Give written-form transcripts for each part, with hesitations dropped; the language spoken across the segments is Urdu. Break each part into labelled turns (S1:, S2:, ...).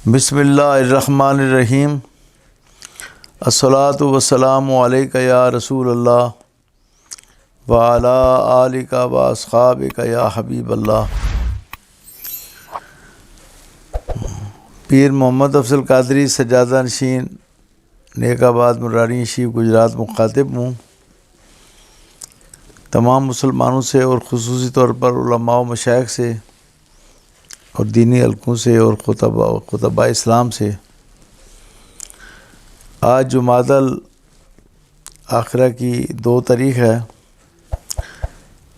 S1: بسم اللہ الرحمن الرحیم۔ الصلاۃ والسلام علیک یا رسول اللہ وعلی آلک و اصحابک یا حبیب اللہ۔ پیر محمد افضل قادری سجادہ نشین نیک آباد مراری شیف گجرات مخاطب ہوں تمام مسلمانوں سے اور خصوصی طور پر علماء و مشائخ سے اور دینی حلقوں سے اور خطباء اسلام سے۔ آج جمادی الاخرہ کی 2 تاریخ ہے۔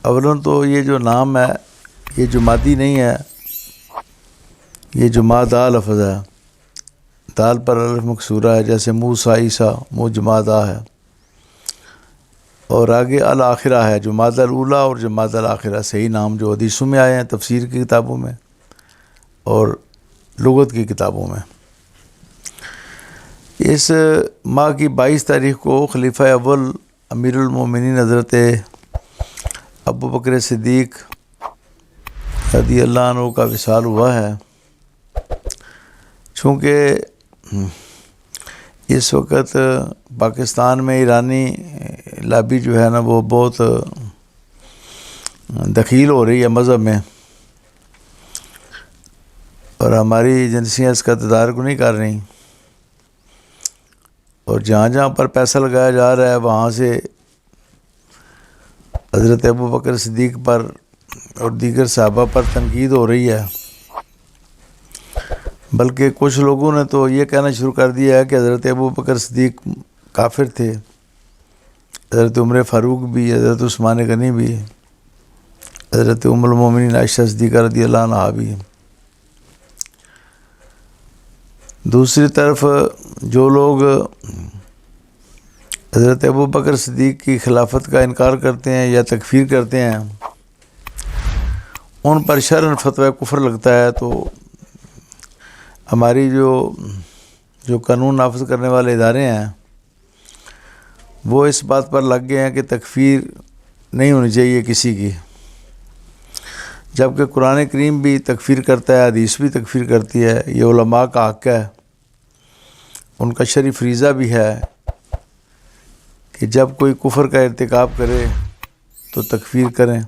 S1: اولاً تو یہ جو نام ہے یہ جمادی نہیں ہے، یہ جمادی لفظ ہے۔ دال پر الف مکسورہ ہے، جیسے موسیٰ عیسیٰ منہ جمادی ہے، اور آگے الاخرہ ہے، جمادی الاولیٰ اور جمادی الاخرہ، صحیح نام جو حدیثوں میں آئے ہیں، تفسیر کی کتابوں میں اور لغت کی کتابوں میں۔ اس ماہ کی 22 تاریخ کو خلیفہ اول امیر المومنین حضرت ابو بکر صدیق رضی اللہ عنہ کا وصال ہوا ہے۔ چونکہ اس وقت پاکستان میں ایرانی لابی جو ہے نا وہ بہت دخیل ہو رہی ہے مذہب میں، اور ہماری ایجنسیاں اس کا تدارک نہیں کر رہی، اور جہاں جہاں پر پیسہ لگایا جا رہا ہے وہاں سے حضرت ابو بکر صدیق پر اور دیگر صحابہ پر تنقید ہو رہی ہے۔ بلکہ کچھ لوگوں نے تو یہ کہنا شروع کر دیا ہے کہ حضرت ابو بکر صدیق کافر تھے، حضرت عمر فاروق بھی، حضرت عثمان غنی بھی، حضرت ام المومنین عائشہ صدیقہ رضی اللہ عنہا بھی۔ دوسری طرف جو لوگ حضرت ابو بکر صدیق کی خلافت کا انکار کرتے ہیں یا تکفیر کرتے ہیں، ان پر شرعاً فتویٰ کفر لگتا ہے۔ تو ہماری جو قانون نافذ کرنے والے ادارے ہیں وہ اس بات پر لگ گئے ہیں کہ تکفیر نہیں ہونی چاہیے کسی کی، جبکہ قرآن کریم بھی تکفیر کرتا ہے، حدیث بھی تکفیر کرتی ہے، یہ علماء کا حق ہے، ان کا شرعی فریضہ بھی ہے کہ جب کوئی کفر کا ارتکاب کرے تو تکفیر کریں۔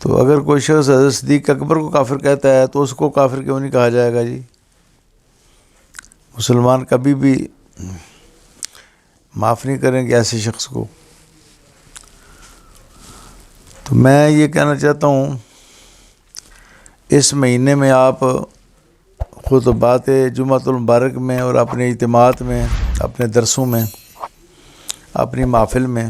S1: تو اگر کوئی شخص حضرت صدیق اکبر کو کافر کہتا ہے تو اس کو کافر کیوں نہیں کہا جائے گا جی؟ مسلمان کبھی بھی معاف نہیں کریں گے ایسے شخص کو۔ تو میں یہ کہنا چاہتا ہوں، اس مہینے میں آپ خطبات جمعۃ المبارک میں اور اپنے اجتماعات میں، اپنے درسوں میں، اپنی محفل میں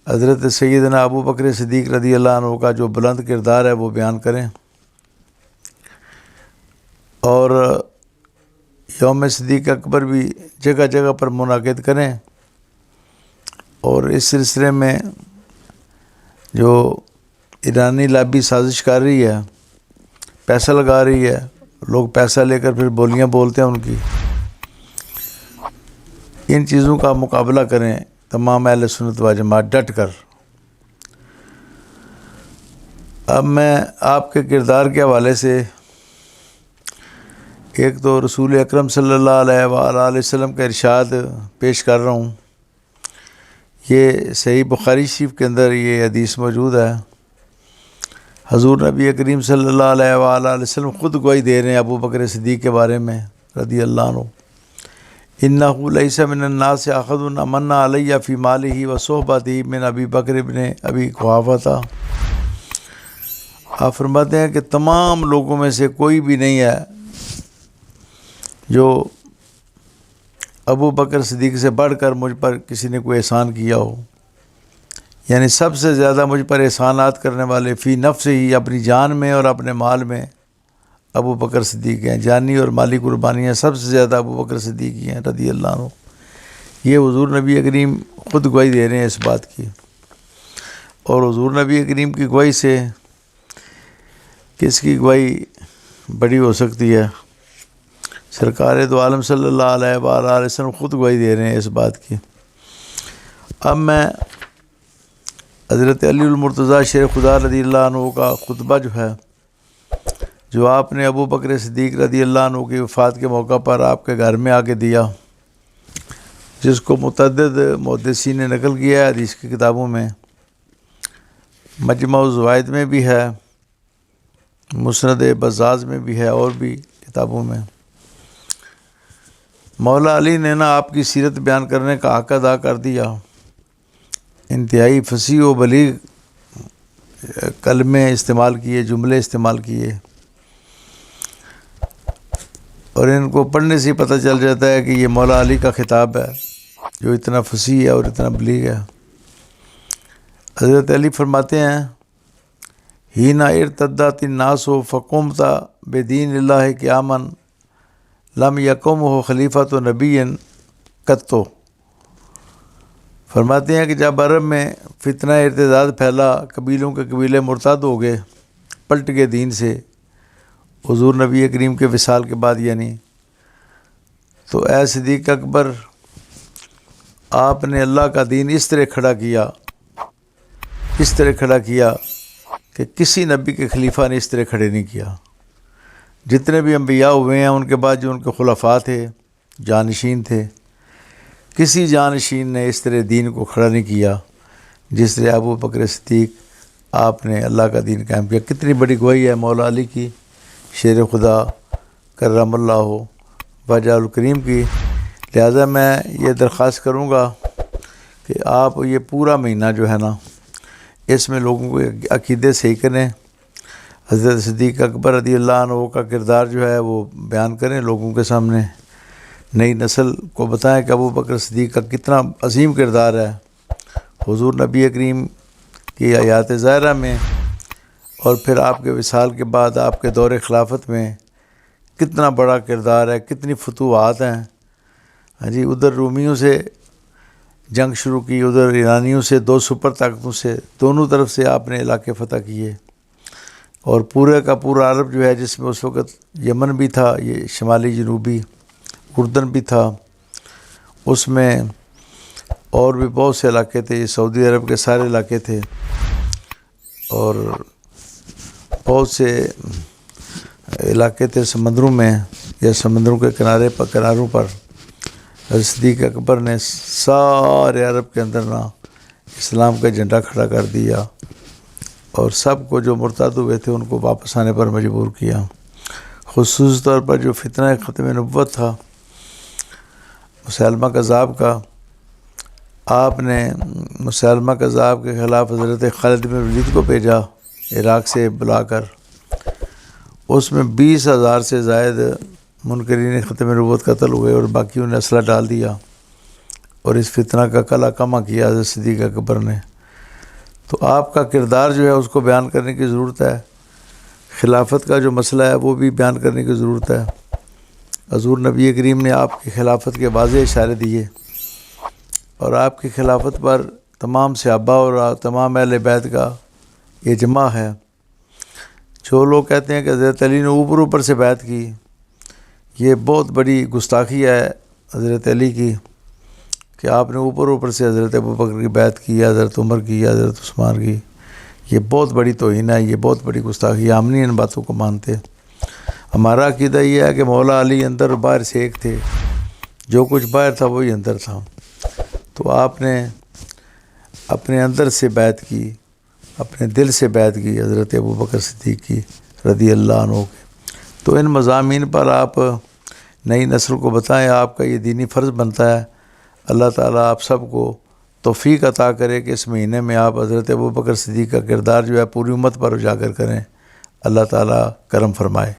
S1: حضرت سیدنا ابو بکر صدیق رضی اللہ عنہ کا جو بلند کردار ہے وہ بیان کریں، اور یوم صدیق اکبر بھی جگہ جگہ پر منعقد کریں، اور اس سلسلے میں جو ایرانی لابی سازش کر رہی ہے، پیسہ لگا رہی ہے، لوگ پیسہ لے کر پھر بولیاں بولتے ہیں ان کی، ان چیزوں کا مقابلہ کریں تمام اہل سنت و جماعت ڈٹ کر۔ اب میں آپ کے کردار کے حوالے سے ایک تو رسول اکرم صلی اللہ علیہ وآلہ وسلم کا ارشاد پیش کر رہا ہوں۔ یہ صحیح بخاری شریف کے اندر یہ حدیث موجود ہے۔ حضور نبی کریم صلی اللہ علیہ وآلہ وسلم خود گواہی دے رہے ہیں ابو بکر صدیق کے بارے میں رضی اللہ عنہ۔ انہ لیس من الناس احد امن علی فی مالہ و صحبتہ من ابی بکر ابن ابی قحافہ۔ آپ فرماتے ہیں کہ تمام لوگوں میں سے کوئی بھی نہیں ہے جو ابو بکر صدیق سے بڑھ کر مجھ پر کسی نے کوئی احسان کیا ہو، یعنی سب سے زیادہ مجھ پر احسانات کرنے والے فی نفس ہی، اپنی جان میں اور اپنے مال میں ابو بکر صدیق ہیں، جانی اور مالی قربانیاں سب سے زیادہ ابو بکر صدیق ہی ہیں رضی اللہ عنہ۔ یہ حضور نبی کریم خود گواہی دے رہے ہیں اس بات کی، اور حضور نبی کریم کی گواہی سے کس کی گواہی بڑی ہو سکتی ہے؟ سرکار دو عالم صلی اللہ علیہ وآلہ وسلم خود گواہی دے رہے ہیں اس بات کی۔ اب میں حضرت علی المرتضیٰ شیر خدا رضی اللہ عنہ کا خطبہ جو ہے جو آپ نے ابو بکر صدیق رضی اللہ عنہ کی وفات کے موقع پر آپ کے گھر میں آ کے دیا، جس کو متعدد محدثین نے نقل کیا ہے حدیث کی کتابوں میں، مجمع الزوائد میں بھی ہے، مسند بزاز میں بھی ہے، اور بھی کتابوں میں۔ مولا علی نے نا آپ کی سیرت بیان کرنے کا حق ادا کر دیا، انتہائی فصیح و بلیغ کلمے استعمال کیے، جملے استعمال کیے، اور ان کو پڑھنے سے پتہ چل جاتا ہے کہ یہ مولا علی کا خطاب ہے جو اتنا فصیح ہے اور اتنا بلیغ ہے۔ حضرت علی فرماتے ہیں، ہینا ارتدت الناس فقمت بدین اللہ قیاما لم یقمہ خلیفۃ نبی قط۔ فرماتے ہیں کہ جب عرب میں فتنہ ارتداد پھیلا، قبیلوں کے قبیلے مرتد ہو گئے، پلٹ گئے دین سے، حضور نبی کریم کے وصال کے بعد یعنی، تو اے صدیق اکبر، آپ نے اللہ کا دین اس طرح کھڑا کیا، اس طرح کھڑا کیا کہ کسی نبی کے خلیفہ نے اس طرح کھڑے نہیں کیا۔ جتنے بھی انبیاء ہوئے ہیں ان کے بعد جو ان کے خلفاء تھے، جانشین تھے، کسی جانشین نے اس طرح دین کو کھڑا نہیں کیا جس طرح ابو بکر صدیق آپ نے اللہ کا دین قائم کیا۔ کتنی بڑی گواہی ہے مولا علی کی، شیر خدا کرم اللہ وجہ الکریم کی۔ لہٰذا میں یہ درخواست کروں گا کہ آپ یہ پورا مہینہ جو ہے نا، اس میں لوگوں کو عقیدے صحیح کریں، حضرت صدیق اکبر رضی اللہ عنہ کا کردار جو ہے وہ بیان کریں لوگوں کے سامنے، نئی نسل کو بتائیں کہ ابو بکر صدیق کا کتنا عظیم کردار ہے حضور نبی کریم کی حیات ظاہرہ میں، اور پھر آپ کے وصال کے بعد آپ کے دور خلافت میں کتنا بڑا کردار ہے، کتنی فتوحات ہیں۔ ہاں جی، ادھر رومیوں سے جنگ شروع کی، ادھر ایرانیوں سے، دو سپر طاقتوں سے، دونوں طرف سے آپ نے علاقے فتح کیے، اور پورے کا پورا عرب جو ہے، جس میں اس وقت یمن بھی تھا، یہ شمالی جنوبی اردن بھی تھا، اس میں اور بھی بہت سے علاقے تھے، یہ سعودی عرب کے سارے علاقے تھے، اور بہت سے علاقے تھے سمندروں میں یا سمندروں کے کناروں پر۔ صدیق اکبر نے سارے عرب کے اندر نا اسلام کا جھنڈا کھڑا کر دیا، اور سب کو جو مرتد ہوئے تھے ان کو واپس آنے پر مجبور کیا۔ خصوصی طور پر جو فتنہ ختم نبوت تھا مسیلمہ کذاب کا، آپ نے مسیلمہ کذاب کے خلاف حضرت خالد بن ولید کو بھیجا عراق سے بلا کر، اس میں 20,000 سے زائد منکرین ختم نبوت قتل ہوئے، اور باقیوں نے اسلحہ ڈال دیا، اور اس فتنہ کا کلا کما کیا حضرت صدیق اکبر نے۔ تو آپ کا کردار جو ہے اس کو بیان کرنے کی ضرورت ہے، خلافت کا جو مسئلہ ہے وہ بھی بیان کرنے کی ضرورت ہے۔ حضور نبی کریم نے آپ کی خلافت کے واضح اشارے دیے، اور آپ کی خلافت پر تمام صحابہ اور تمام اہل بیت کا اجماع ہے۔ جو لوگ کہتے ہیں کہ حضرت علی نے اوپر سے بیعت کی، یہ بہت بڑی گستاخی ہے حضرت علی کی، کہ آپ نے اوپر سے حضرت ابو بکر کی بیعت کی، حضرت عمر کی، حضرت عثمان کی۔ یہ بہت بڑی توہین ہے، یہ بہت بڑی گستاخی ہے، ہم نہیں ان باتوں کو مانتے۔ ہمارا عقیدہ یہ ہے کہ مولا علی اندر اور باہر سے ایک تھے، جو کچھ باہر تھا وہی اندر تھا۔ تو آپ نے اپنے اندر سے بیعت کی، اپنے دل سے بیعت کی حضرت ابو بکر صدیق کی رضی اللہ عنہ کے۔ تو ان مضامین پر آپ نئی نسل کو بتائیں، آپ کا یہ دینی فرض بنتا ہے۔ اللہ تعالیٰ آپ سب کو توفیق عطا کرے کہ اس مہینے میں آپ حضرت ابو بکر صدیق کا کردار جو ہے پوری امت پر اجاگر کریں۔ اللہ تعالیٰ کرم فرمائے۔